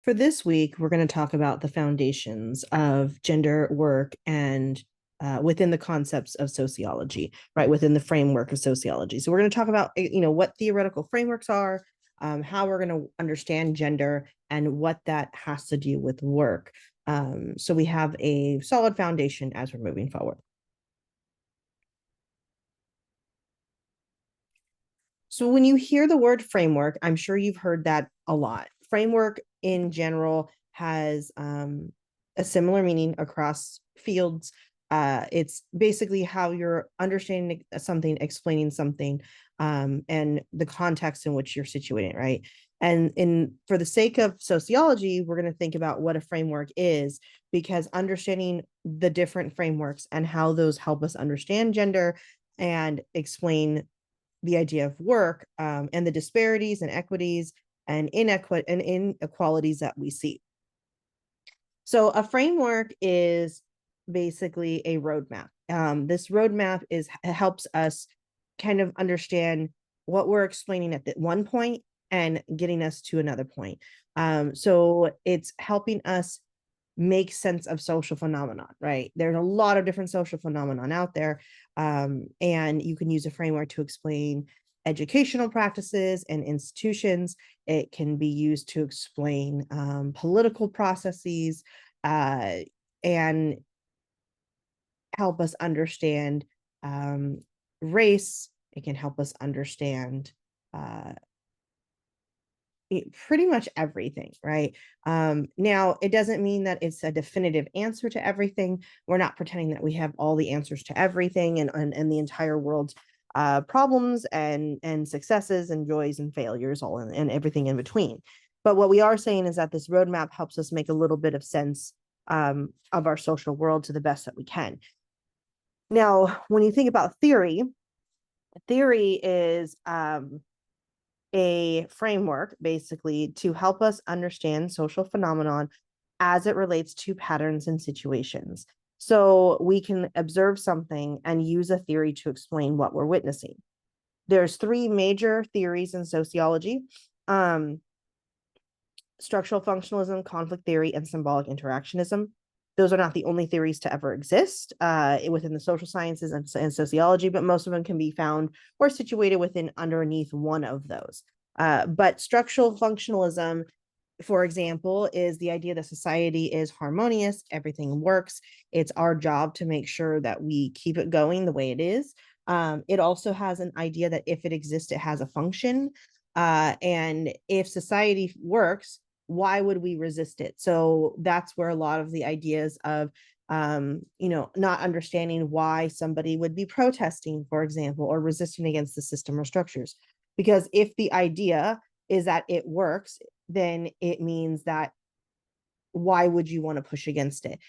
For this week, we're going to talk about the foundations of gender work and within the concepts of sociology, right? Within the framework of sociology. So we're going to talk about, what theoretical frameworks are, how we're going to understand gender, and what that has to do with work. So we have a solid foundation as we're moving forward. So when you hear the word framework, I'm sure you've heard that a lot. Framework in general has a similar meaning across fields. It's basically how you're understanding something, explaining something, and the context in which you're situating, right? And for the sake of sociology, we're going to think about what a framework is, because understanding the different frameworks and how those help us understand gender and explain the idea of work, and the disparities and equities and inequalities that we see. So a framework is basically a roadmap. This roadmap helps us kind of understand what we're explaining at the one point and getting us to another point. So it's helping us make sense of social phenomenon, right? There's a lot of different social phenomenon out there, and you can use a framework to explain educational practices and institutions. It can be used to explain political processes, and help us understand race. It can help us understand uh, pretty much everything, right? Now, it doesn't mean that it's a definitive answer to everything. We're not pretending that we have all the answers to everything and the entire world's problems and successes and joys and failures, all and everything in between. But what we are saying is that this roadmap helps us make a little bit of sense of our social world to the best that we can. Now, when you think about theory is a framework basically to help us understand social phenomenon as it relates to patterns and situations. So we can observe something and use a theory to explain what we're witnessing. There's three major theories in sociology: um, structural functionalism, conflict theory, and symbolic interactionism. Those are not the only theories to ever exist within the social sciences and sociology, but most of them can be found or situated within underneath one of those. But structural functionalism, for example, is the idea that society is harmonious, everything works. It's our job to make sure that we keep it going the way it is. It also has an idea that if it exists, it has a function. And if society works, why would we resist it? So that's where a lot of the ideas of not understanding why somebody would be protesting, for example, or resisting against the system or structures. Because if the idea is that it works, then it means that why would you want to push against it?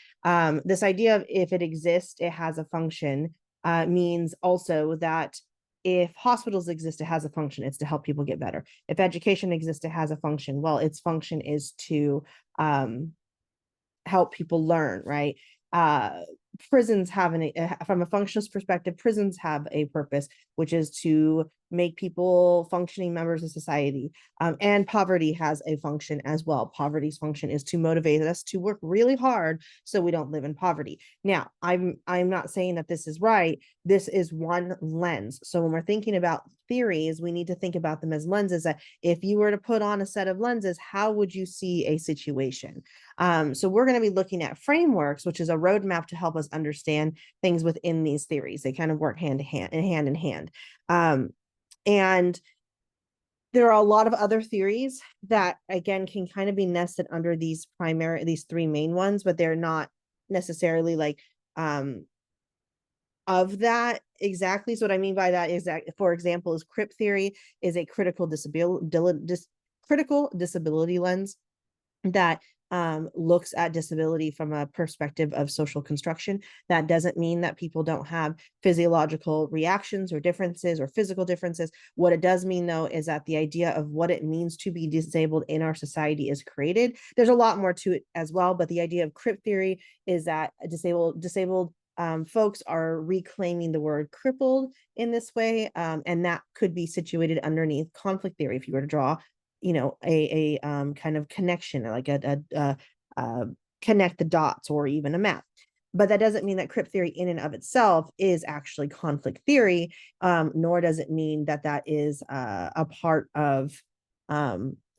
This idea of if it exists, it has a function, means also that if hospitals exist, it has a function. It's to help people get better. If education exists, it has a function. Well, its function is to help people learn, right? Uh, Prisons have from a functionalist perspective, prisons have a purpose, which is to make people functioning members of society. And poverty has a function as well. Poverty's function is to motivate us to work really hard so we don't live in poverty. Now, I'm not saying that this is right. This is one lens. So when we're thinking about theories, we need to think about them as lenses. That if you were to put on a set of lenses, how would you see a situation? So we're going to be looking at frameworks, which is a roadmap to help us understand things within these theories. They kind of work hand in hand. And there are a lot of other theories that, again, can kind of be nested under these three main ones, but they're not necessarily like of that exactly. So what I mean by that is that, for example, is crip theory is a critical disability lens that looks at disability from a perspective of social construction. That doesn't mean that people don't have physiological reactions or differences or physical differences. What it does mean, though, is that the idea of what it means to be disabled in our society is created. There's a lot more to it as well, but the idea of crip theory is that disabled folks are reclaiming the word crippled in this way, and that could be situated underneath conflict theory if you were to draw kind of connection, like a connect the dots or even a map. But that doesn't mean that crypt theory in and of itself is actually conflict theory, nor does it mean that that is a part of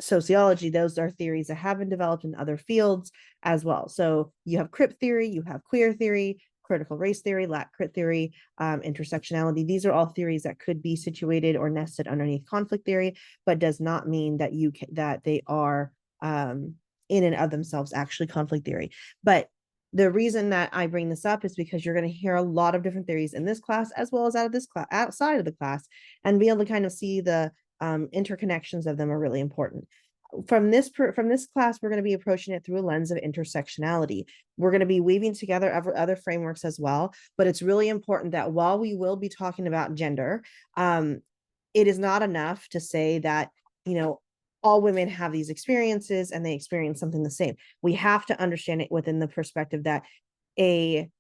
sociology. Those are theories that have been developed in other fields as well. So you have crypt theory, you have queer theory, critical race theory, lat crit theory, intersectionality. These are all theories that could be situated or nested underneath conflict theory, but does not mean that that they are in and of themselves actually conflict theory. But the reason that I bring this up is because you're going to hear a lot of different theories in this class, as well as out of this class, outside of the class, and be able to kind of see the interconnections of them are really important. From this class, we're going to be approaching it through a lens of intersectionality. We're going to be weaving together other frameworks as well, but it's really important that while we will be talking about gender, it is not enough to say that, all women have these experiences and they experience something the same. We have to understand it within the perspective that a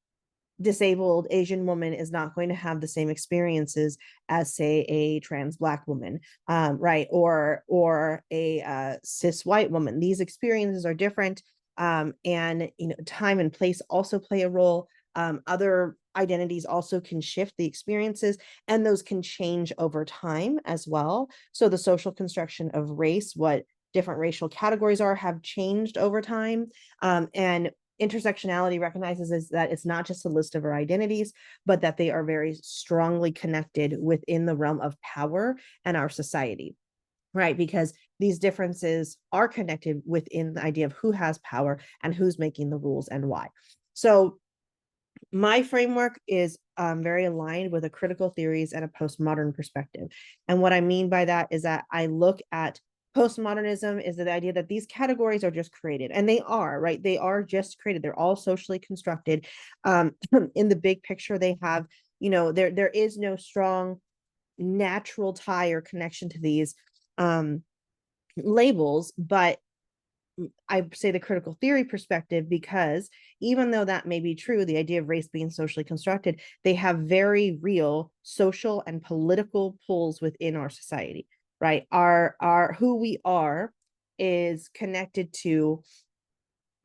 disabled Asian woman is not going to have the same experiences as, say, a trans Black woman, right? Or a cis white woman. These experiences are different, and time and place also play a role. Other identities also can shift the experiences, and those can change over time as well. So the social construction of race, what different racial categories are, have changed over time, and intersectionality recognizes is that it's not just a list of our identities, but that they are very strongly connected within the realm of power and our society, right? Because these differences are connected within the idea of who has power and who's making the rules and why. So my framework is very aligned with a critical theories and a postmodern perspective. And what I mean by that is that I look at postmodernism is the idea that these categories are just created, and they are, right? They are just created. They're all socially constructed. In the big picture, they have, there is no strong natural tie or connection to these labels, but I say the critical theory perspective, because even though that may be true, the idea of race being socially constructed, they have very real social and political pulls within our society, right? Our who we are is connected to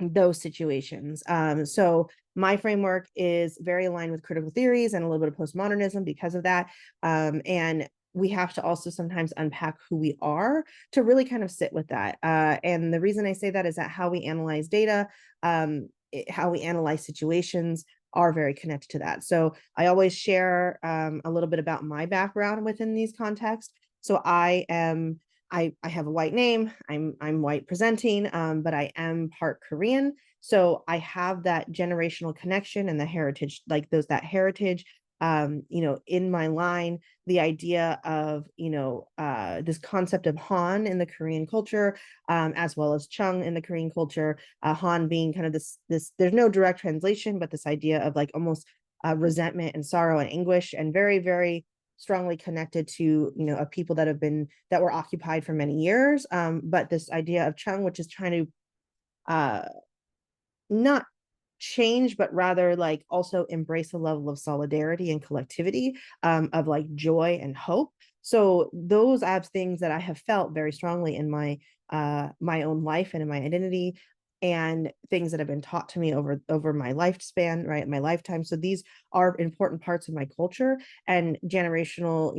those situations. So my framework is very aligned with critical theories and a little bit of postmodernism because of that. And we have to also sometimes unpack who we are to really kind of sit with that. And the reason I say that is that how we analyze data, how we analyze situations are very connected to that. So I always share a little bit about my background within these contexts. So I have a white name. I'm white presenting, but I am part Korean. So I have that generational connection and the heritage, like that heritage, in my line, the idea of, this concept of Han in the Korean culture, as well as Chung in the Korean culture, Han being kind of this, there's no direct translation, but this idea of like almost resentment and sorrow and anguish, and very, very strongly connected to, a people that were occupied for many years. But this idea of Chung, which is trying to not change, but rather like also embrace a level of solidarity and collectivity, of like joy and hope. So those are things that I have felt very strongly in my own life and in my identity, and things that have been taught to me over my lifespan, right, my lifetime. So these are important parts of my culture, and generational,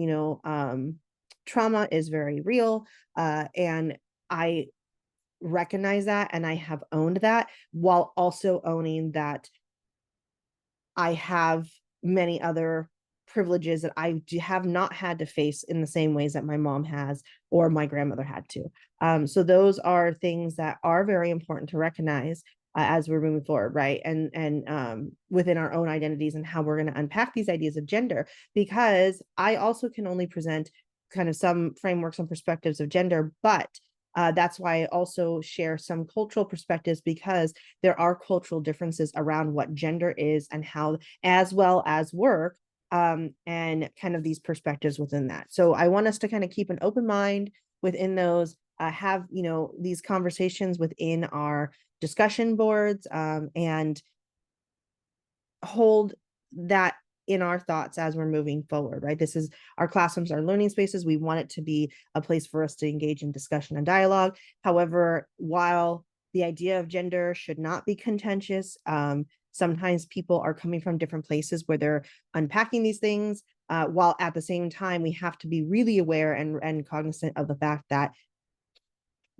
trauma is very real, and I recognize that, and I have owned that, while also owning that I have many other privileges that I have not had to face in the same ways that my mom has or my grandmother had to. So those are things that are very important to recognize as we're moving forward, right? And within our own identities, and how we're going to unpack these ideas of gender, because I also can only present kind of some frameworks and perspectives of gender, but that's why I also share some cultural perspectives, because there are cultural differences around what gender is and how, as well as work, and kind of these perspectives within that. So I want us to kind of keep an open mind within those, have, these conversations within our discussion boards, and hold that in our thoughts as we're moving forward, right? This is our classrooms, our learning spaces. We want it to be a place for us to engage in discussion and dialogue. However, while the idea of gender should not be contentious, sometimes people are coming from different places where they're unpacking these things, while at the same time, we have to be really aware and cognizant of the fact that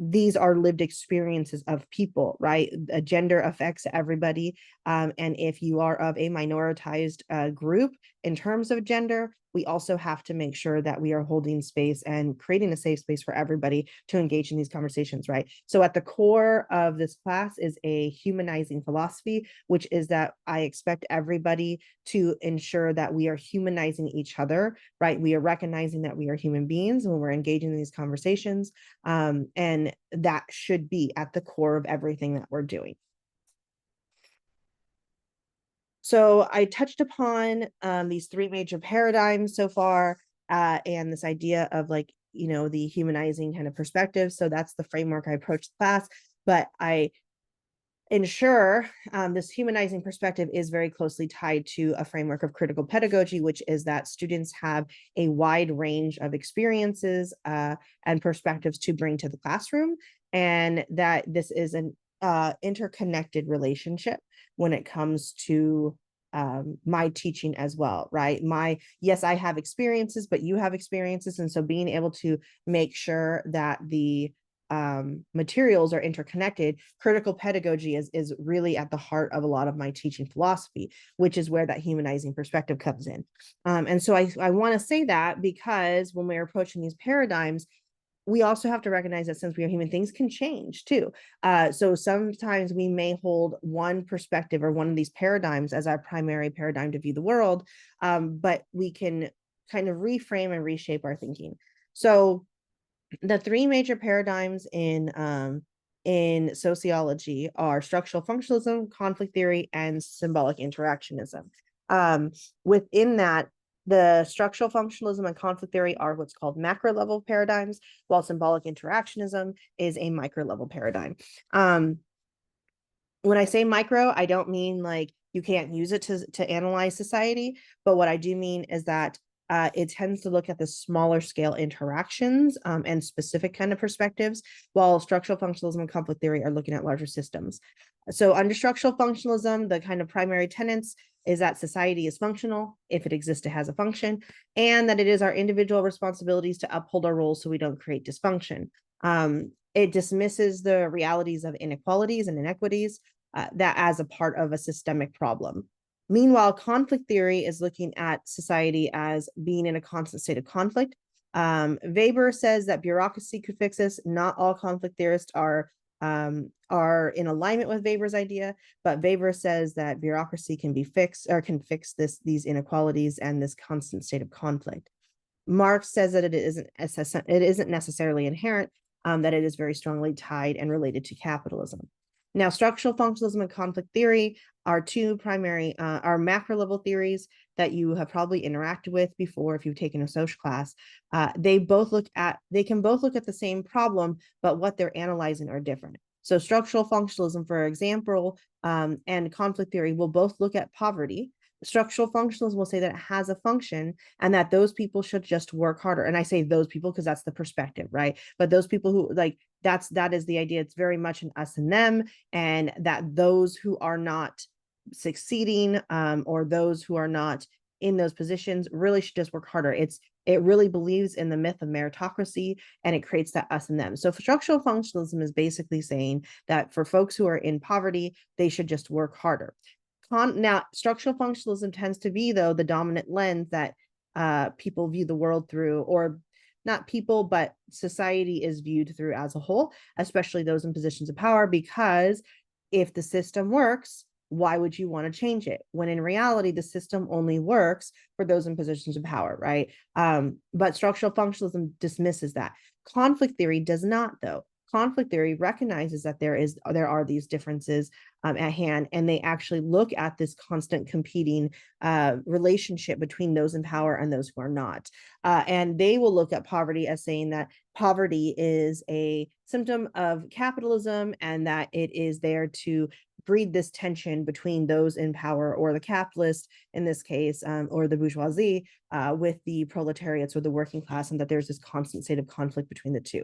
these are lived experiences of people, right? Gender affects everybody. And if you are of a minoritized group in terms of gender, we also have to make sure that we are holding space and creating a safe space for everybody to engage in these conversations, right? So at the core of this class is a humanizing philosophy, which is that I expect everybody to ensure that we are humanizing each other, right? We are recognizing that we are human beings when we're engaging in these conversations. And that should be at the core of everything that we're doing. So I touched upon these three major paradigms so far, and this idea of like, the humanizing kind of perspective. So that's the framework I approached the class, but I ensure this humanizing perspective is very closely tied to a framework of critical pedagogy, which is that students have a wide range of experiences and perspectives to bring to the classroom, and that this is an interconnected relationship when it comes to my teaching as well, right? Yes, I have experiences, but you have experiences. And so being able to make sure that the materials are interconnected, critical pedagogy is really at the heart of a lot of my teaching philosophy, which is where that humanizing perspective comes in. And so I want to say that because when we're approaching these paradigms, we also have to recognize that since we are human, things can change too. So sometimes we may hold one perspective or one of these paradigms as our primary paradigm to view the world, but we can kind of reframe and reshape our thinking. So the three major paradigms in sociology are structural functionalism, conflict theory, and symbolic interactionism. Within that, the structural functionalism and conflict theory are what's called macro level paradigms, while symbolic interactionism is a micro level paradigm. When I say micro, I don't mean like you can't use it to analyze society, but what I do mean is that it tends to look at the smaller scale interactions and specific kind of perspectives, while structural functionalism and conflict theory are looking at larger systems. So under structural functionalism, the kind of primary tenets is that society is functional. If it exists, it has a function, and that it is our individual responsibilities to uphold our roles so we don't create dysfunction. It dismisses the realities of inequalities and inequities that as a part of a systemic problem. Meanwhile, conflict theory is looking at society as being in a constant state of conflict. Weber says that bureaucracy could fix this. Not all conflict theorists are in alignment with Weber's idea, but Weber says that bureaucracy can be fixed or can fix these inequalities and this constant state of conflict. Marx says that it isn't necessarily inherent, that it is very strongly tied and related to capitalism. Now, structural functionalism and conflict theory are two primary, are macro level theories that you have probably interacted with before if you've taken a social class. They can both look at the same problem, but what they're analyzing are different. So structural functionalism, for example, and conflict theory will both look at poverty. Structural functionalism will say that it has a function and that those people should just work harder. And I say those people because that's the perspective, right? But those people who that is the idea. It's very much an us and them, and that those who are not succeeding or those who are not in those positions really should just work harder. It really believes in the myth of meritocracy, and it creates that us and them. So structural functionalism is basically saying that for folks who are in poverty, they should just work harder. Now, structural functionalism tends to be, though, the dominant lens that people view the world through, or not people, but society is viewed through as a whole, especially those in positions of power, because if the system works, why would you want to change it? When in reality, the system only works for those in positions of power, right? But structural functionalism dismisses that. Conflict theory does not, though. Conflict theory recognizes that there are these differences at hand, and they actually look at this constant competing relationship between those in power and those who are not. And they will look at poverty as saying that poverty is a symptom of capitalism and that it is there to breed this tension between those in power, or the capitalist in this case, or the bourgeoisie, with the proletariats or the working class, and that there's this constant state of conflict between the two.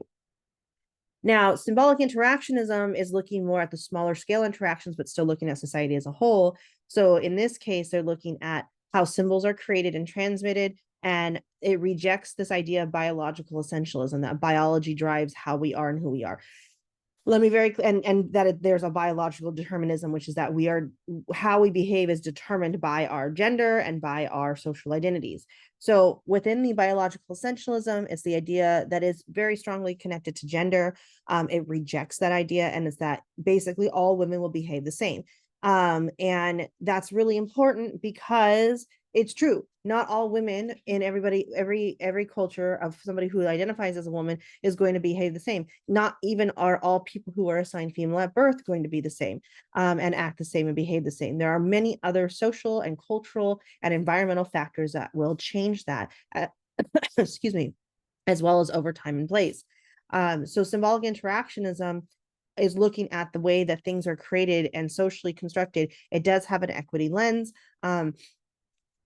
Now, symbolic interactionism is looking more at the smaller scale interactions, but still looking at society as a whole. So in this case, they're looking at how symbols are created and transmitted, and it rejects this idea of biological essentialism, that biology drives how we are and who we are. Let me and that there's a biological determinism, which is that we are, how we behave is determined by our gender and by our social identities. So within the biological essentialism, it's the idea that is very strongly connected to gender. It rejects that idea, and it's that basically all women will behave the same. And that's really important because it's true. Not all women in every culture of somebody who identifies as a woman is going to behave the same. Not even are all people who are assigned female at birth going to be the same, and act the same and behave the same. There are many other social and cultural and environmental factors that will change that, excuse me, as well as over time and place. So symbolic interactionism is looking at the way that things are created and socially constructed. It does have an equity lens,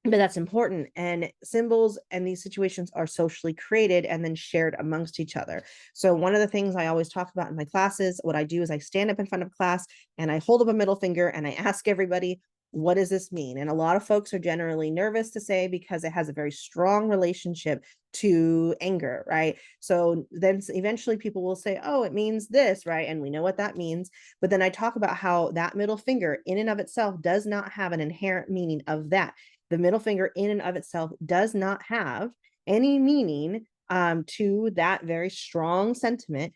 but that's important. And symbols and these situations are socially created and then shared amongst each other. So one of the things I always talk about in my classes, what I do is I stand up in front of class and I hold up a middle finger and I ask everybody, what does this mean? And a lot of folks are generally nervous to say, because it has a very strong relationship to anger, right? So then eventually people will say, oh, it means this, right? And we know what that means. But then I talk about how that middle finger in and of itself does not have an inherent meaning of that. The middle finger in and of itself does not have any meaning to that very strong sentiment.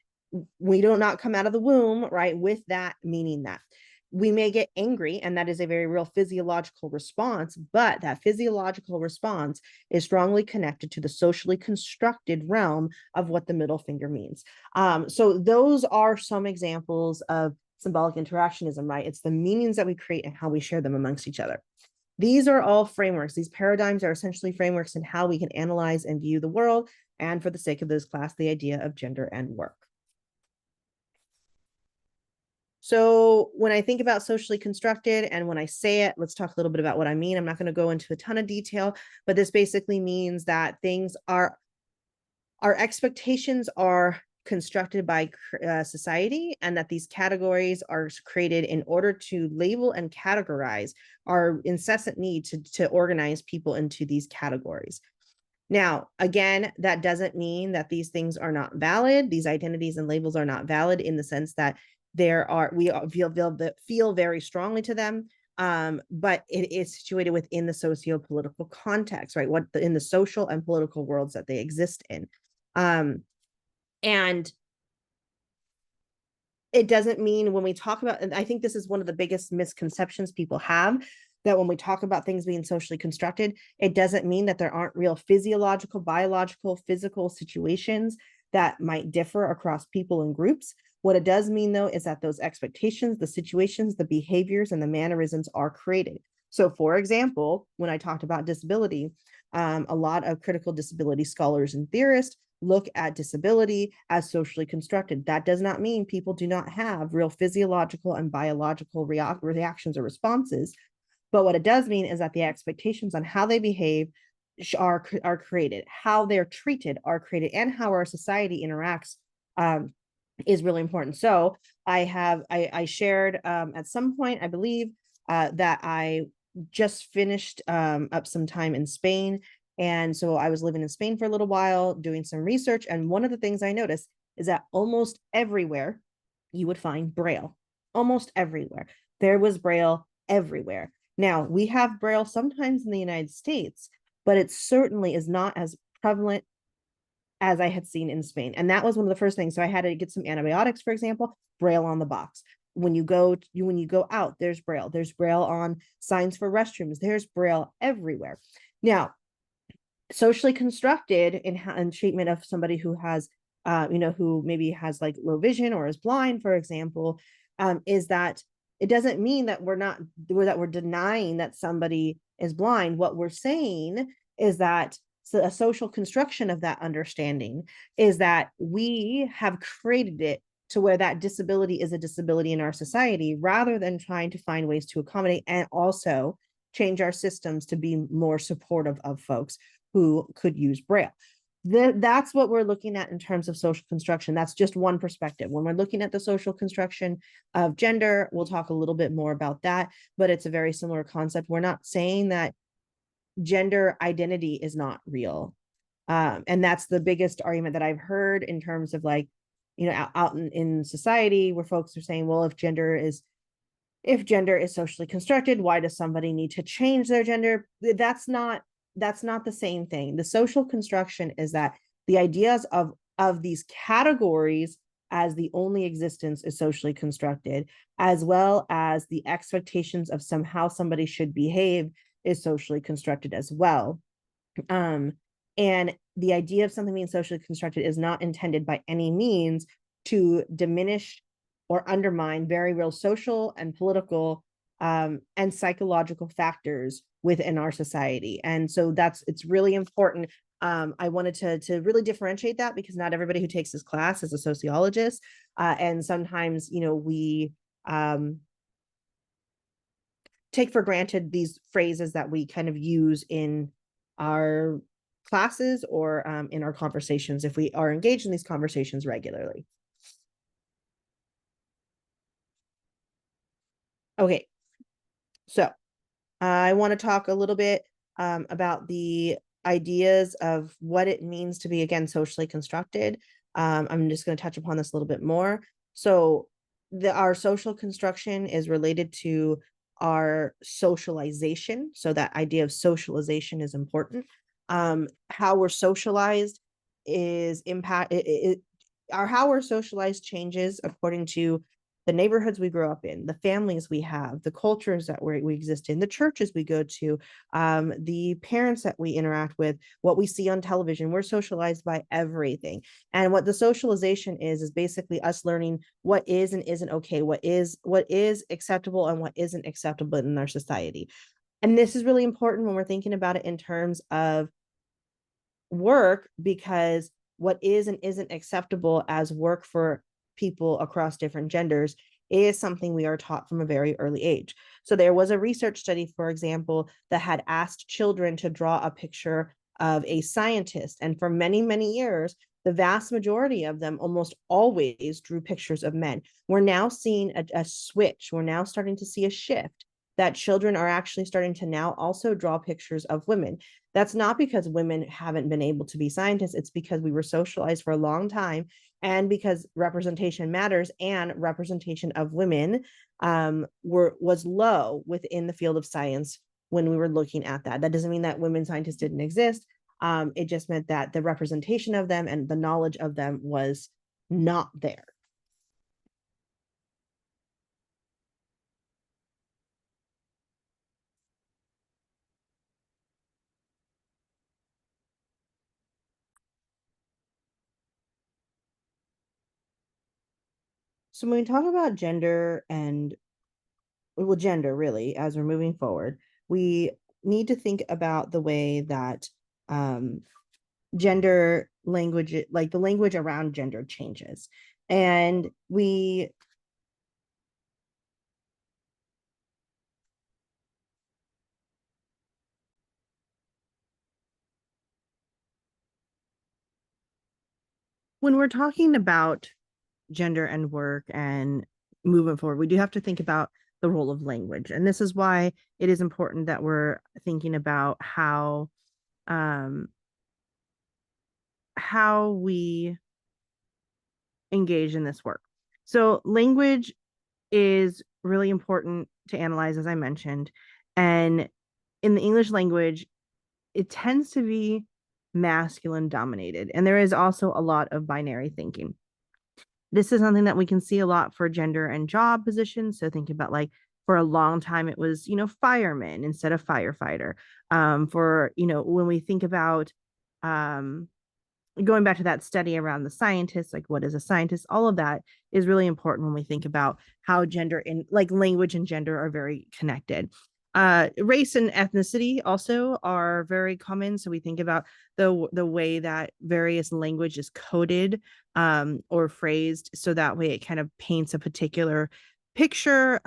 We do not come out of the womb, right, with that meaning. That we may get angry, and that is a very real physiological response, but that physiological response is strongly connected to the socially constructed realm of what the middle finger means. So those are some examples of symbolic interactionism, right? It's the meanings that we create and how we share them amongst each other. These are all frameworks. These paradigms are essentially frameworks in how we can analyze and view the world, and for the sake of this class, the idea of gender and work. So when I think about socially constructed, and when I say it, let's talk a little bit about what I mean. I'm not going to go into a ton of detail, but this basically means that our expectations are constructed by society, and that these categories are created in order to label and categorize our incessant need to organize people into these categories. Now, again, that doesn't mean that these things are not valid. These identities and labels are not valid in the sense that we feel very strongly to them, but it is situated within the socio-political context, right? In the social and political worlds that they exist in. And it doesn't mean when we talk about, and I think this is one of the biggest misconceptions people have, that when we talk about things being socially constructed, it doesn't mean that there aren't real physiological, biological, physical situations that might differ across people and groups. What it does mean, though, is that those expectations, the situations, the behaviors, and the mannerisms are created. So, for example, when I talked about disability, a lot of critical disability scholars and theorists look at disability as socially constructed. That does not mean people do not have real physiological and biological reactions or responses. But what it does mean is that the expectations on how they behave are created, how they're treated are created, and how our society interacts is really important. So I shared at some point, I believe, that I just finished up some time in Spain. And so I was living in Spain for a little while doing some research. And one of the things I noticed is that almost everywhere you would find Braille. Almost everywhere. There was Braille everywhere. Now, we have Braille sometimes in the United States, but it certainly is not as prevalent as I had seen in Spain. And that was one of the first things. So I had to get some antibiotics, for example, Braille on the box. When you go out, there's Braille. There's Braille on signs for restrooms. There's Braille everywhere. Now, socially constructed in treatment of somebody who has, who maybe has like low vision or is blind, for example, is that it doesn't mean that we're denying that somebody is blind. What we're saying is that a social construction of that understanding is that we have created it to where that disability is a disability in our society, rather than trying to find ways to accommodate and also change our systems to be more supportive of folks who could use Braille. That's what we're looking at in terms of social construction. That's just one perspective. When we're looking at the social construction of gender, we'll talk a little bit more about that, but it's a very similar concept. We're not saying that gender identity is not real. And that's the biggest argument that I've heard in terms of like, out in society, where folks are saying, well, if gender is socially constructed, why does somebody need to change their gender? That's not the same thing. The social construction is that the ideas of these categories as the only existence is socially constructed, as well as the expectations of somehow somebody should behave is socially constructed as well. And the idea of something being socially constructed is not intended by any means to diminish or undermine very real social and political and psychological factors within our society. And so it's really important. I wanted to really differentiate that, because not everybody who takes this class is a sociologist. And sometimes, we take for granted these phrases that we kind of use in our classes or in our conversations, if we are engaged in these conversations regularly. Okay, so I want to talk a little bit about the ideas of what it means to be, again, socially constructed. I'm just going to touch upon this a little bit more. So our social construction is related to our socialization. So that idea of socialization is important. How we're socialized is how we're socialized changes according to the neighborhoods we grow up in, the families we have, the cultures that we exist in, the churches we go to, the parents that we interact with, what we see on television. We're socialized by everything. And what the socialization is basically us learning what is and isn't okay, what is acceptable and what isn't acceptable in our society. And this is really important when we're thinking about it in terms of work, because what is and isn't acceptable as work for people across different genders is something we are taught from a very early age. So there was a research study, for example, that had asked children to draw a picture of a scientist. And for many, many years, the vast majority of them almost always drew pictures of men. We're now seeing a switch. We're now starting to see a shift that children are actually starting to now also draw pictures of women. That's not because women haven't been able to be scientists. It's because we were socialized for a long time, and because representation matters, and representation of women was low within the field of science when we were looking at that. That doesn't mean that women scientists didn't exist. It just meant that the representation of them and the knowledge of them was not there. So when we talk about gender and, well, gender really, as we're moving forward, we need to think about the way that gender language, like the language around gender, changes. And when we're talking about gender and work and moving forward, we do have to think about the role of language. And this is why it is important that we're thinking about um, how we engage in this work. So language is really important to analyze, as I mentioned. And in the English language, it tends to be masculine dominated. And there is also a lot of binary thinking. This is something that we can see a lot for gender and job positions. So think about, like, for a long time, it was, fireman instead of firefighter. When we think about going back to that study around the scientists, like what is a scientist, all of that is really important when we think about how gender and like language and gender are very connected. Race and ethnicity also are very common. So we think about the way that various language is coded or phrased, so that way it kind of paints a particular picture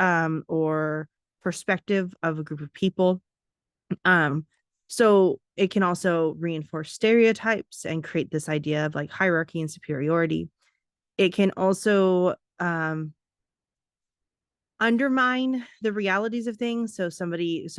or perspective of a group of people. So it can also reinforce stereotypes and create this idea of like hierarchy and superiority. It can also undermine the realities of things. So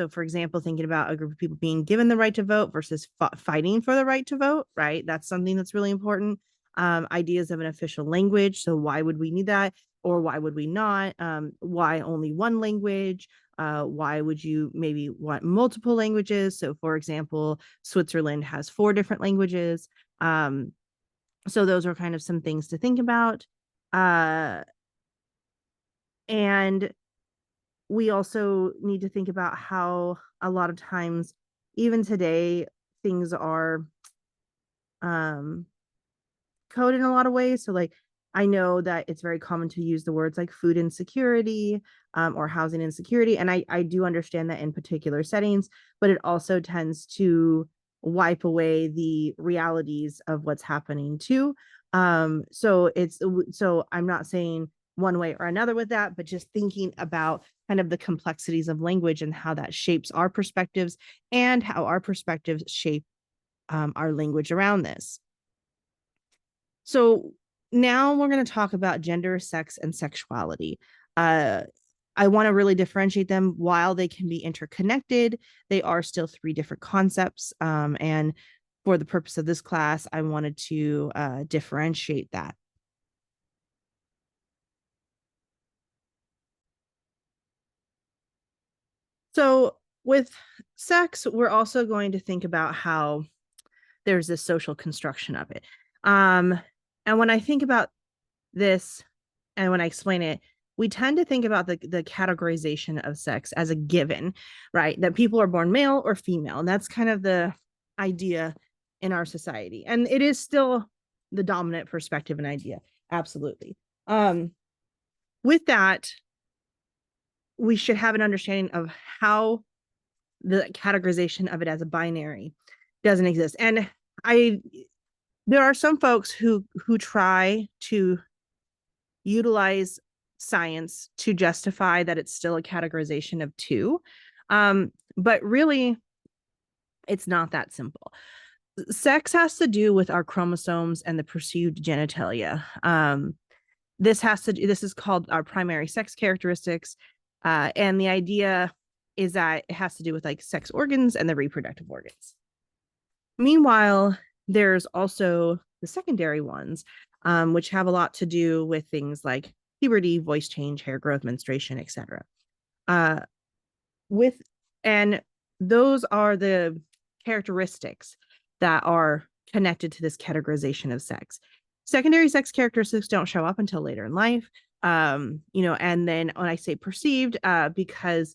for example, thinking about a group of people being given the right to vote versus fighting for the right to vote, right? That's something that's really important. Ideas of an official language. So why would we need that? Or why would we not? Why only one language? Why would you maybe want multiple languages? So for example, Switzerland has 4 different languages. So those are kind of some things to think about. And we also need to think about how a lot of times, even today, things are coded in a lot of ways. So like I know that it's very common to use the words like food insecurity or housing insecurity. And I do understand that in particular settings, but it also tends to wipe away the realities of what's happening too. So I'm not saying one way or another with that, but just thinking about kind of the complexities of language and how that shapes our perspectives and how our perspectives shape our language around this. So now we're going to talk about gender, sex, and sexuality. I want to really differentiate them. While they can be interconnected, they are still 3 different concepts. And for the purpose of this class, I wanted to differentiate that. So with sex, we're also going to think about how there's this social construction of it. And when I think about this and when I explain it, we tend to think about the categorization of sex as a given, right? That people are born male or female. And that's kind of the idea in our society. And it is still the dominant perspective and idea. Absolutely. With that, we should have an understanding of how the categorization of it as a binary doesn't exist. And there are some folks who try to utilize science to justify that it's still a categorization of 2. But really, it's not that simple. Sex has to do with our chromosomes and the perceived genitalia. This is called our primary sex characteristics. And the idea is that it has to do with like sex organs and the reproductive organs. Meanwhile, there's also the secondary ones, which have a lot to do with things like puberty, voice change, hair growth, menstruation, etc. With and those are the characteristics that are connected to this categorization of sex. Secondary sex characteristics don't show up until later in life. And then when I say perceived, because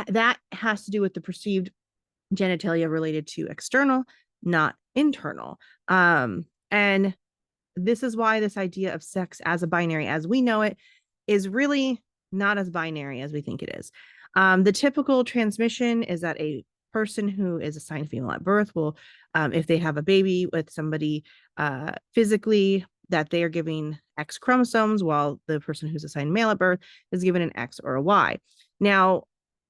that has to do with the perceived genitalia related to external, not internal. And this is why this idea of sex as a binary, as we know it, is really not as binary as we think it is. The typical transmission is that a person who is assigned female at birth will, if they have a baby with somebody physically, that they are giving X chromosomes, while the person who's assigned male at birth is given an X or a Y. Now,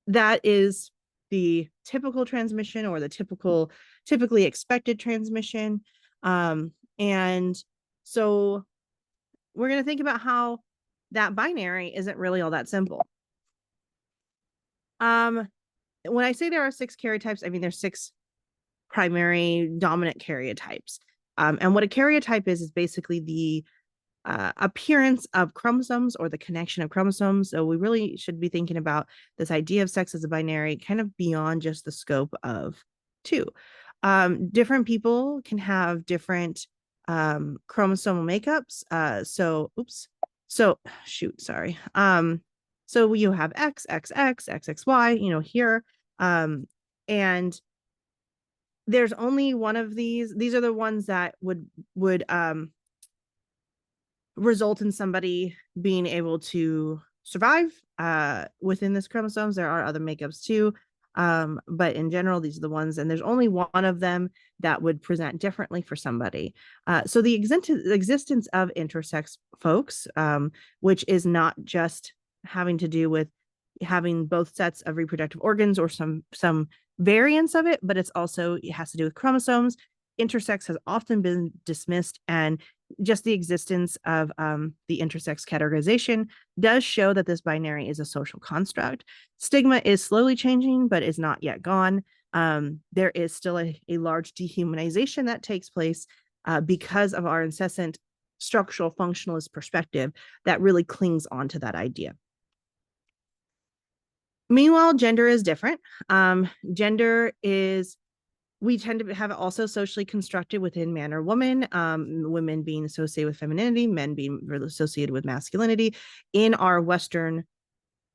that is the typical transmission or the typically expected transmission. And so we're going to think about how that binary isn't really all that simple. When I say there are 6 karyotypes, I mean there's 6 primary dominant karyotypes. And what a karyotype is basically the appearance of chromosomes or the connection of chromosomes. So we really should be thinking about this idea of sex as a binary kind of beyond just the scope of 2. Different people can have different chromosomal makeups. So you have XXX, XXY, here. And there's only one of these. These are the ones that would result in somebody being able to survive within this chromosomes. There are other makeups too. But in general, these are the ones, and there's only one of them that would present differently for somebody. So the existence of intersex folks, which is not just having to do with having both sets of reproductive organs or some variants of it, but it has to do with chromosomes. Intersex has often been dismissed, and just the existence of the intersex categorization does show that this binary is a social construct. Stigma is slowly changing, but is not yet gone. There is still a large dehumanization that takes place because of our incessant structural functionalist perspective that really clings onto that idea. Meanwhile, gender is different. Gender is, we tend to have it also socially constructed within man or woman, women being associated with femininity, men being associated with masculinity in our Western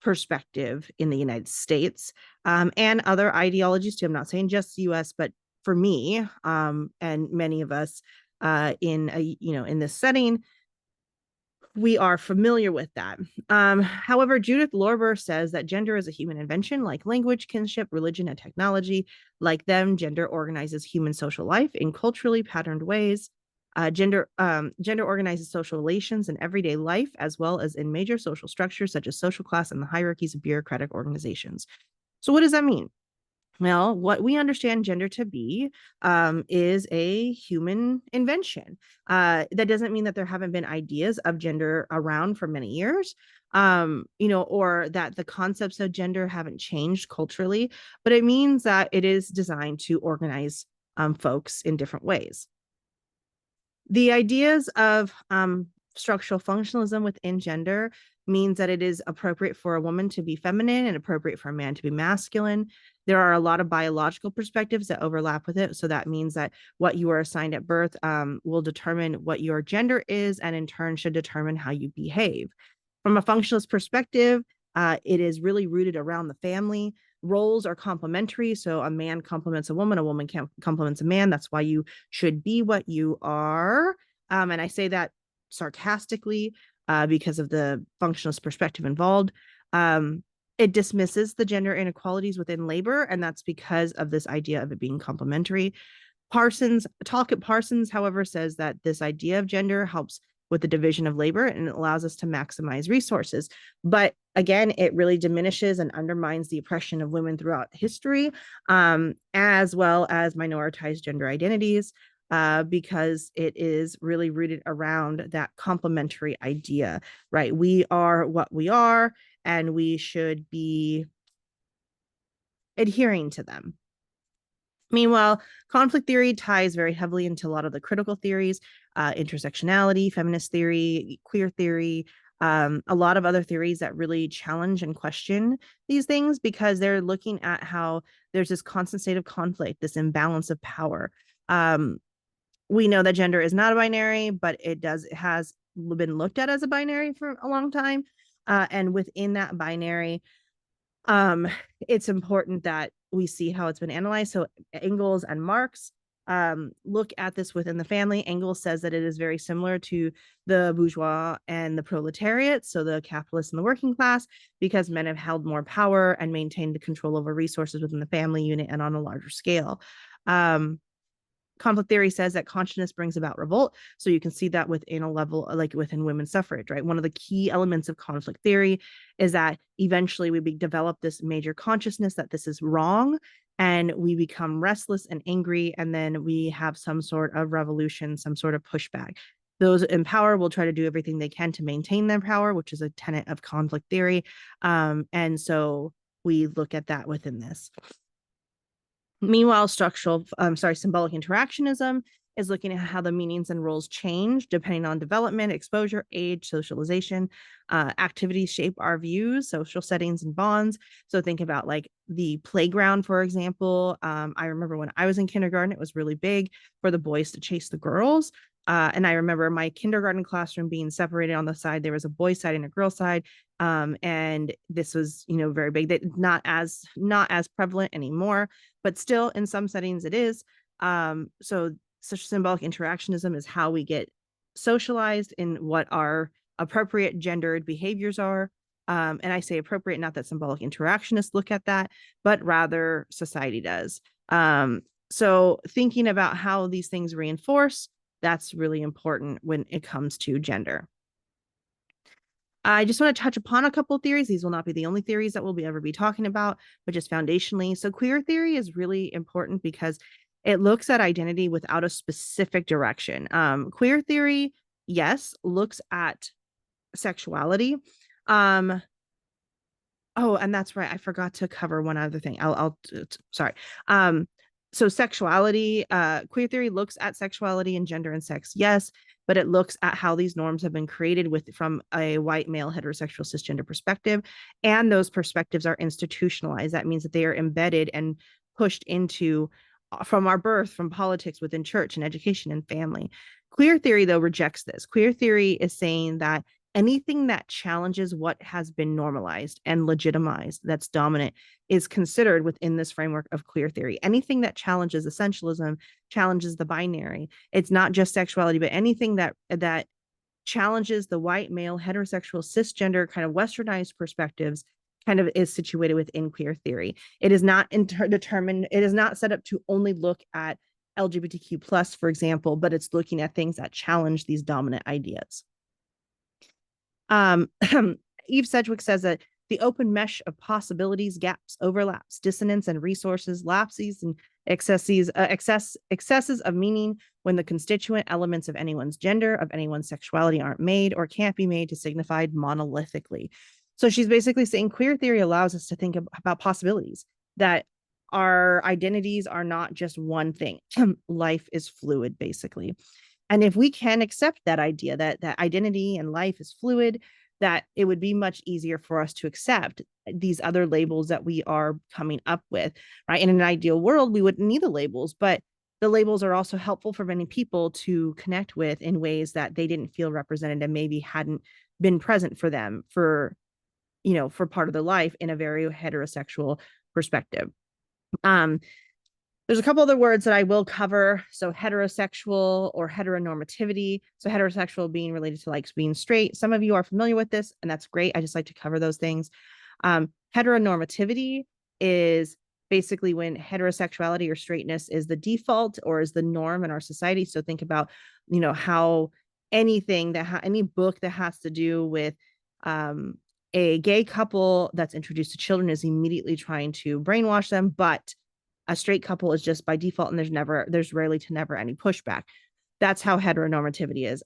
perspective in the United States, and other ideologies too. I'm not saying just the US, but for me, and many of us in this setting, we are familiar with that. However, Judith Lorber says that gender is a human invention, like language, kinship, religion, and technology. Like them, gender organizes human social life in culturally patterned ways. Gender organizes social relations in everyday life, as well as in major social structures such as social class and the hierarchies of bureaucratic organizations. So what does that mean? Well, what we understand gender to be is a human invention. That doesn't mean that there haven't been ideas of gender around for many years, or that the concepts of gender haven't changed culturally, but it means that it is designed to organize folks in different ways. The ideas of structural functionalism within gender means that it is appropriate for a woman to be feminine and appropriate for a man to be masculine. There are a lot of biological perspectives that overlap with it. So that means that what you are assigned at birth will determine what your gender is, and in turn should determine how you behave. From a functionalist perspective, it is really rooted around the family. Roles are complementary. So a man complements a woman complements a man. That's why you should be what you are. And I say that sarcastically because of the functionalist perspective involved. It dismisses the gender inequalities within labor, and that's because of this idea of it being complementary. Parsons, however, says that this idea of gender helps with the division of labor and it allows us to maximize resources. But again, it really diminishes and undermines the oppression of women throughout history, as well as minoritized gender identities, because it is really rooted around that complementary idea, right? We are what we are, and we should be adhering to them. Meanwhile, conflict theory ties very heavily into a lot of the critical theories, intersectionality, feminist theory, queer theory, a lot of other theories that really challenge and question these things because they're looking at how there's this constant state of conflict, this imbalance of power. We know that gender is not a binary, but it has been looked at as a binary for a long time. And within that binary, it's important that we see how it's been analyzed. So Engels and Marx look at this within the family. Engels says that it is very similar to the bourgeois and the proletariat, so the capitalists and the working class, because men have held more power and maintained the control over resources within the family unit and on a larger scale. Conflict theory says that consciousness brings about revolt. So you can see that within a level, like within women's suffrage, right? One of the key elements of conflict theory is that eventually we develop this major consciousness that this is wrong, and we become restless and angry, and then we have some sort of revolution, some sort of pushback. Those in power will try to do everything they can to maintain their power, which is a tenet of conflict theory. And so we look at that within this. Meanwhile, symbolic interactionism is looking at how the meanings and roles change depending on development, exposure, age, socialization. Activities shape our views, social settings, and bonds. So think about like the playground, for example. I remember when I was in kindergarten, it was really big for the boys to chase the girls. And I remember my kindergarten classroom being separated. On the side, there was a boy side and a girl side. And this was, very big. Not as prevalent anymore, but still in some settings it is. So such symbolic interactionism is how we get socialized in what our appropriate gendered behaviors are. And I say appropriate, not that symbolic interactionists look at that, but rather society does. So thinking about how these things reinforce, that's really important when it comes to gender. I just want to touch upon a couple of theories. These will not be the only theories that we'll ever be talking about, but just foundationally. So queer theory is really important because it looks at identity without a specific direction. Queer theory, yes, looks at sexuality. Oh, and that's right. I forgot to cover one other thing. Sorry. So sexuality, queer theory looks at sexuality and gender and sex, yes, but it looks at how these norms have been created from a white male heterosexual cisgender perspective, and those perspectives are institutionalized. That means that they are embedded and pushed into from our birth, from politics, within church and education and family. Queer theory, though, rejects this. Queer theory is saying that anything that challenges what has been normalized and legitimized, that's dominant, is considered within this framework of queer theory. Anything that challenges essentialism, challenges the binary. It's not just sexuality, but anything that challenges the white male heterosexual cisgender kind of westernized perspectives kind of is situated within queer theory. It is not determined, it is not set up to only look at LGBTQ plus, for example, but it's looking at things that challenge these dominant ideas. Eve Sedgwick says that the open mesh of possibilities, gaps, overlaps, dissonance, and resources, lapses and excesses of meaning when the constituent elements of anyone's gender, of anyone's sexuality aren't made or can't be made to signify monolithically. So she's basically saying queer theory allows us to think about possibilities, that our identities are not just one thing. Life is fluid, basically. And if we can accept that idea that identity and life is fluid, that it would be much easier for us to accept these other labels that we are coming up with, right? In an ideal world, we wouldn't need the labels, but the labels are also helpful for many people to connect with in ways that they didn't feel represented and maybe hadn't been present for them for part of their life in a very heterosexual perspective. There's a couple other words that I will cover. So heterosexual or heteronormativity. So heterosexual being related to like being straight. Some of you are familiar with this, and that's great. I just like to cover those things. Heteronormativity is basically when heterosexuality or straightness is the default or is the norm in our society. So think about, how anything any book that has to do with a gay couple that's introduced to children is immediately trying to brainwash them, but a straight couple is just by default, and there's rarely to never any pushback. That's how heteronormativity is.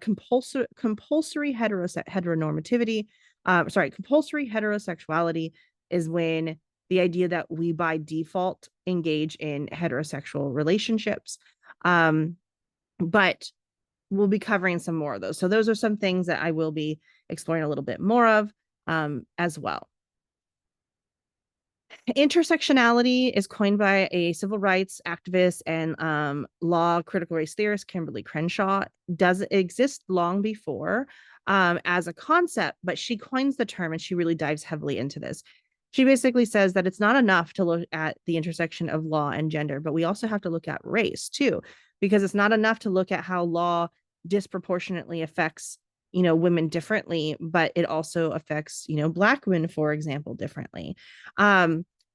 Compulsory heteronormativity. Compulsory heterosexuality is when the idea that we by default engage in heterosexual relationships. But we'll be covering some more of those. So those are some things that I will be exploring a little bit more of as well. Intersectionality is coined by a civil rights activist and law critical race theorist, Kimberly Crenshaw. Doesn't exist long before as a concept, but she coins the term and she really dives heavily into this. She basically says that it's not enough to look at the intersection of law and gender, but we also have to look at race too, because it's not enough to look at how law disproportionately affects women differently, but it also affects Black women, for example, differently.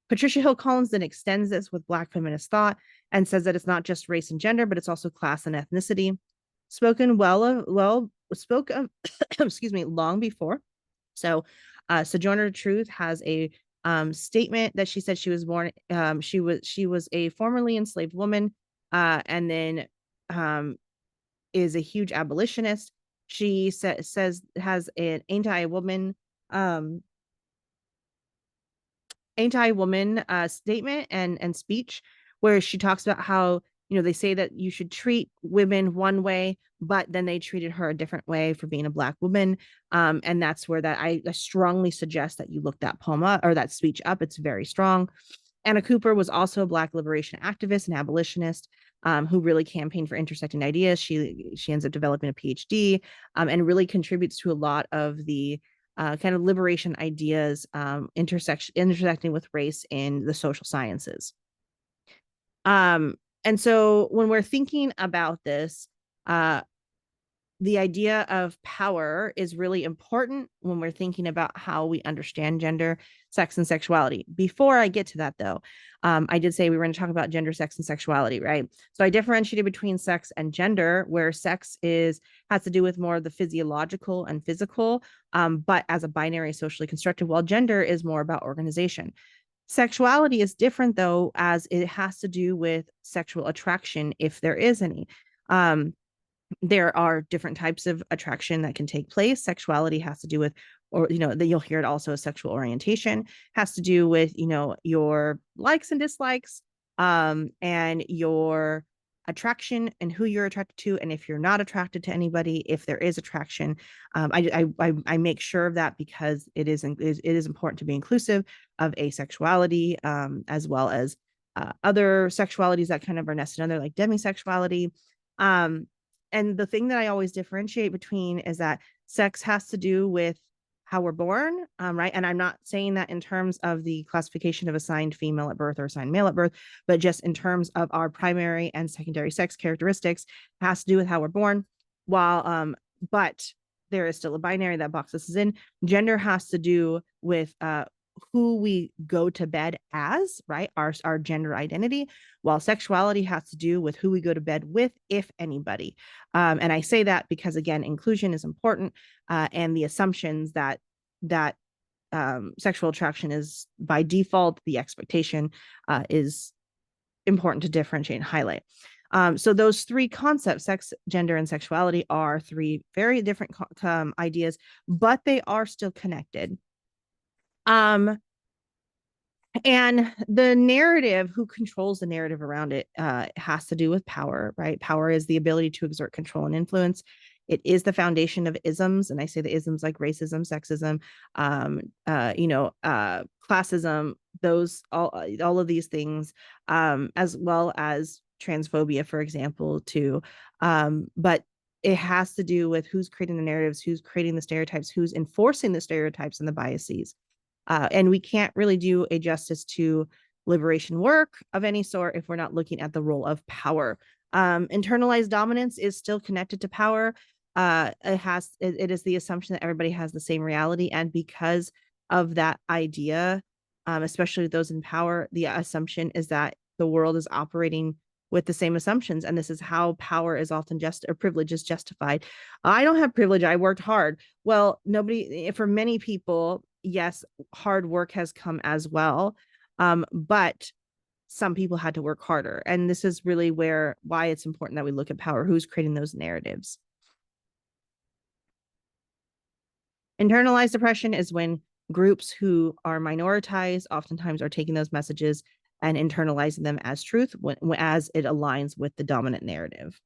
Patricia Hill Collins then extends this with Black feminist thought and says that it's not just race and gender, but it's also class and ethnicity. Spoke of excuse me, long before. So Sojourner Truth has a statement that she said she was born. She was a formerly enslaved woman, and then is a huge abolitionist. She says has an anti-woman statement and speech where she talks about how they say that you should treat women one way, but then they treated her a different way for being a Black woman, and that's where that I strongly suggest that you look that poem up or that speech up. It's very strong. Anna Cooper was also a Black liberation activist and abolitionist who really campaigned for intersecting ideas. She ends up developing a PhD and really contributes to a lot of the kind of liberation ideas intersecting with race in the social sciences. And so when we're thinking about this, the idea of power is really important when we're thinking about how we understand gender, sex, and sexuality. Before I get to that, though, I did say we were going to talk about gender, sex, and sexuality, right? So I differentiated between sex and gender, where sex has to do with more of the physiological and physical, but as a binary socially constructed, while gender is more about organization. Sexuality is different, though, as it has to do with sexual attraction, if there is any. There are different types of attraction that can take place. Sexuality has to do with, or that you'll hear it also as sexual orientation, has to do with your likes and dislikes, and your attraction and who you're attracted to, and if you're not attracted to anybody, if there is attraction. I make sure of that because it is important to be inclusive of asexuality, as well as other sexualities that kind of are nested under, like demisexuality. And the thing that I always differentiate between is that sex has to do with how we're born, right? And I'm not saying that in terms of the classification of assigned female at birth or assigned male at birth, but just in terms of our primary and secondary sex characteristics, it has to do with how we're born. But there is still a binary that box this is in. Gender has to do with who we go to bed as, right? Our gender identity, while sexuality has to do with who we go to bed with, if anybody. And I say that because, again, inclusion is important, and the assumptions that sexual attraction is by default the expectation is important to differentiate and highlight. So those three concepts, sex, gender, and sexuality, are three very different ideas, but they are still connected. And the narrative, who controls the narrative around it, has to do with power, right? Power is the ability to exert control and influence. It is the foundation of isms, and I say the isms like racism, sexism, classism, those all of these things, as well as transphobia, for example, too. But it has to do with who's creating the narratives, who's creating the stereotypes, who's enforcing the stereotypes and the biases. And we can't really do a justice to liberation work of any sort if we're not looking at the role of power. Internalized dominance is still connected to power. It is the assumption that everybody has the same reality, and because of that idea, especially those in power, the assumption is that the world is operating with the same assumptions, and this is how power is often or privilege is justified. I don't have privilege, I worked hard. Well, for many people, yes, hard work has come as well, but some people had to work harder, and this is really why it's important that we look at power, who's creating those narratives. Internalized oppression is when groups who are minoritized oftentimes are taking those messages and internalizing them as truth as it aligns with the dominant narrative.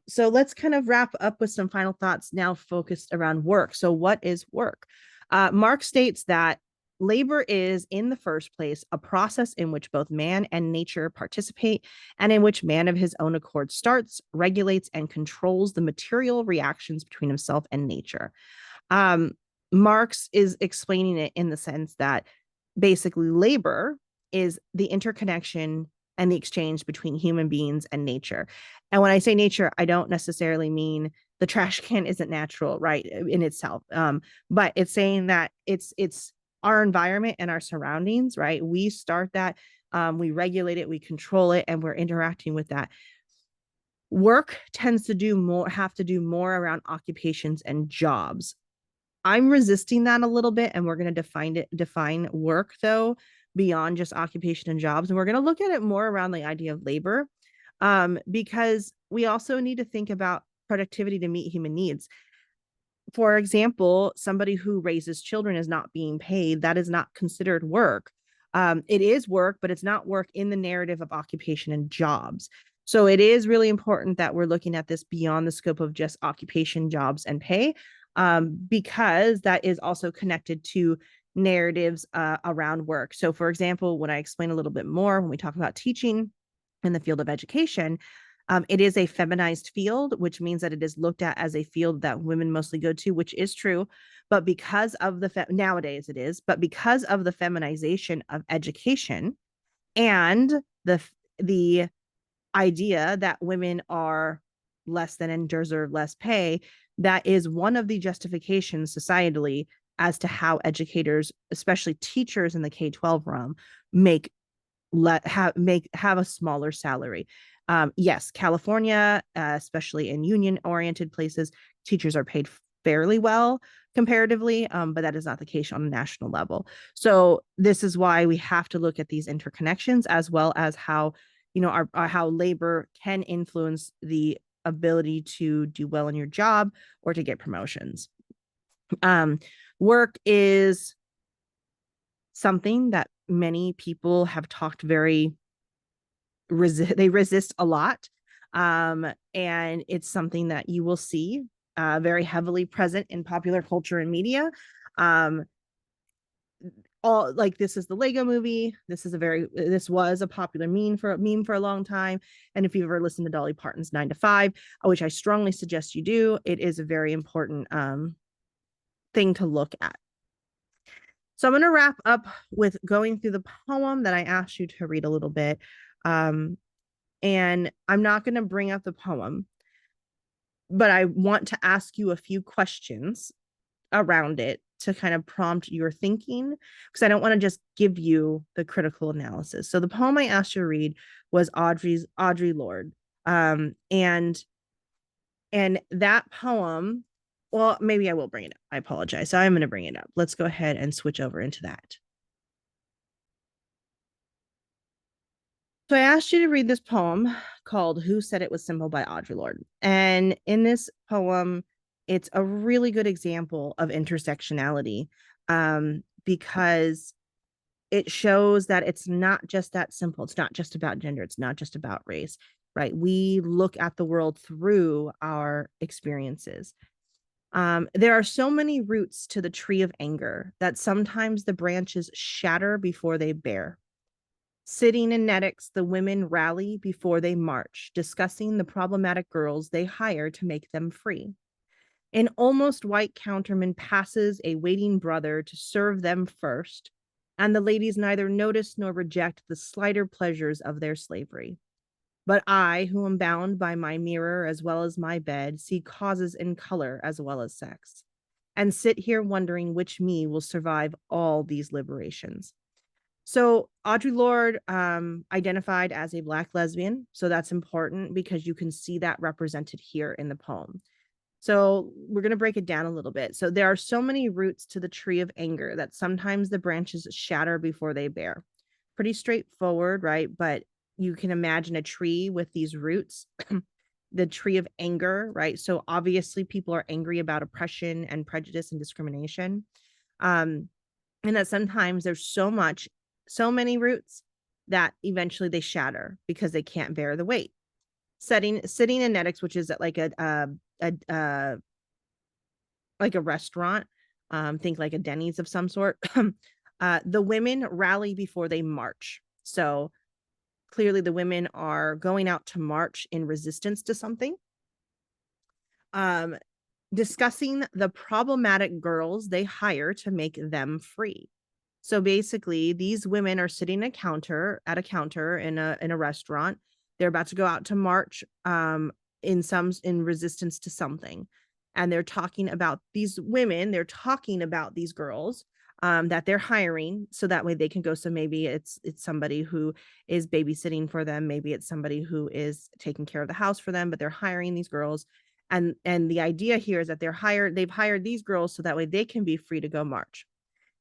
So let's kind of wrap up with some final thoughts now focused around work. So what is work? Marx states that labor is, in the first place, a process in which both man and nature participate, and in which man of his own accord starts, regulates, and controls the material reactions between himself and nature. Marx is explaining it in the sense that basically labor is the interconnection and the exchange between human beings and nature. And when I say nature, I don't necessarily mean the trash can isn't natural, right, in itself. But it's saying that it's our environment and our surroundings, right? We start that, we regulate it, we control it, and we're interacting with that. Work tends to have to do more around occupations and jobs. I'm resisting that a little bit, and we're going to define work, though, beyond just occupation and jobs. And we're going to look at it more around the idea of labor, because we also need to think about productivity to meet human needs. For example, somebody who raises children is not being paid. That is not considered work. It is work, but it's not work in the narrative of occupation and jobs. So it is really important that we're looking at this beyond the scope of just occupation, jobs, and pay, because that is also connected to narratives around work. So, for example, when I explain a little bit more, when we talk about teaching in the field of education, it is a feminized field, which means that it is looked at as a field that women mostly go to, which is true. But because of nowadays it is, but because of the feminization of education and the idea that women are less than and deserve less pay, that is one of the justifications societally as to how educators, especially teachers in the K-12 realm, make have a smaller salary. Yes, California, especially in union oriented places, teachers are paid fairly well comparatively, but that is not the case on a national level. So this is why we have to look at these interconnections, as well as how, our how labor can influence the ability to do well in your job or to get promotions. Work is something that many people have talked they resist a lot. And it's something that you will see very heavily present in popular culture and media. All like, this is the Lego movie. This was a popular meme for a long time. And if you've ever listened to Dolly Parton's 9 to 5, which I strongly suggest you do, it is a very important thing to look at. So I'm going to wrap up with going through the poem that I asked you to read a little bit. And I'm not going to bring up the poem, but I want to ask you a few questions around it to kind of prompt your thinking, because I don't want to just give you the critical analysis. So the poem I asked you to read was Audre Lorde. And that poem, well, maybe I will bring it up. I apologize. So I'm going to bring it up. Let's go ahead and switch over into that. So I asked you to read this poem called Who Said It Was Simple by Audre Lorde. And in this poem, it's a really good example of intersectionality, because it shows that it's not just that simple. It's not just about gender. It's not just about race, right? We look at the world through our experiences. There are so many roots to the tree of anger that sometimes the branches shatter before they bear. Sitting in Netics, the women rally before they march, discussing the problematic girls they hire to make them free. An almost white counterman passes a waiting brother to serve them first, and the ladies neither notice nor reject the slighter pleasures of their slavery. But I, who am bound by my mirror as well as my bed, see causes in color as well as sex, and sit here wondering which me will survive all these liberations. So Audre Lorde identified as a Black lesbian. So that's important because you can see that represented here in the poem. So we're going to break it down a little bit. So there are so many roots to the tree of anger that sometimes the branches shatter before they bear. Pretty straightforward, right? But you can imagine a tree with these roots, the tree of anger, right? So obviously people are angry about oppression and prejudice and discrimination. And that sometimes there's so many roots that eventually they shatter because they can't bear the weight. Sitting in Netics, which is like a restaurant, think like a Denny's of some sort. The women rally before they march. So clearly the women are going out to march in resistance to something. Discussing the problematic girls they hire to make them free. So basically, these women are sitting at a counter in a restaurant. They're about to go out to march in resistance to something. And they're talking about these women, they're talking about these girls that they're hiring, so that way they can go. So maybe it's somebody who is babysitting for them, maybe it's somebody who is taking care of the house for them, but they're hiring these girls. And the idea here is that they've hired these girls so that way they can be free to go march.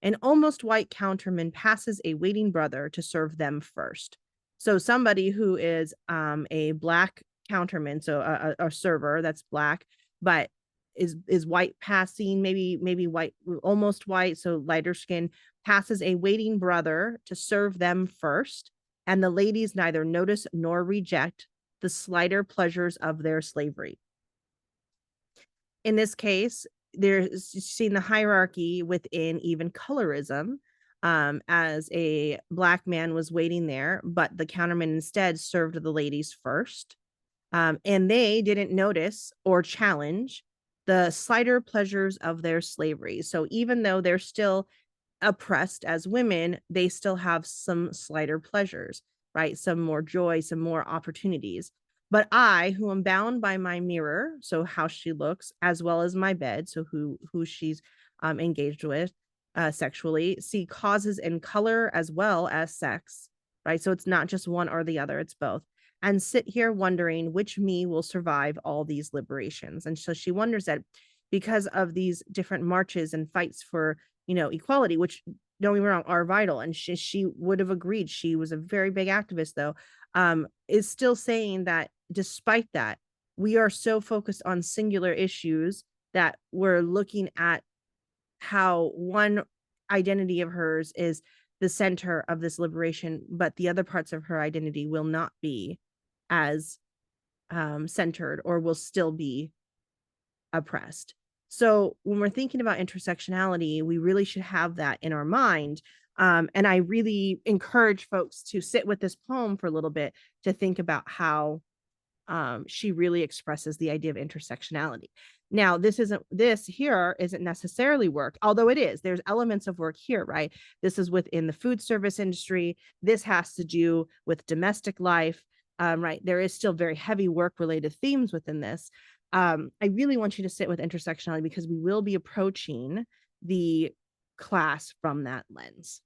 An almost white counterman passes a waiting brother to serve them first. So somebody who is a Black counterman, so a server that's Black, but is white passing, maybe white, almost white, so lighter skin, passes a waiting brother to serve them first, and the ladies neither notice nor reject the slighter pleasures of their slavery. In this case, there's seen the hierarchy within even colorism, as a Black man was waiting there, but the counterman instead served the ladies first. And they didn't notice or challenge the slighter pleasures of their slavery. So even though they're still oppressed as women, they still have some slighter pleasures, right? Some more joy, some more opportunities. But I, who am bound by my mirror, so how she looks, as well as my bed, so who she's engaged with sexually, see causes in color as well as sex, right? So it's not just one or the other, it's both. And sit here wondering which me will survive all these liberations. And so she wonders that because of these different marches and fights for, equality, which don't get me wrong, are vital. And she would have agreed. She was a very big activist, though, is still saying that despite that, we are so focused on singular issues that we're looking at how one identity of hers is the center of this liberation, but the other parts of her identity will not be as centered or will still be oppressed. So when we're thinking about intersectionality, we really should have that in our mind. And I really encourage folks to sit with this poem for a little bit to think about how she really expresses the idea of intersectionality. Now, this here isn't necessarily work, although it is. There's elements of work here, right? This is within the food service industry. This has to do with domestic life, right? There is still very heavy work-related themes within this. I really want you to sit with intersectionality because we will be approaching the class from that lens.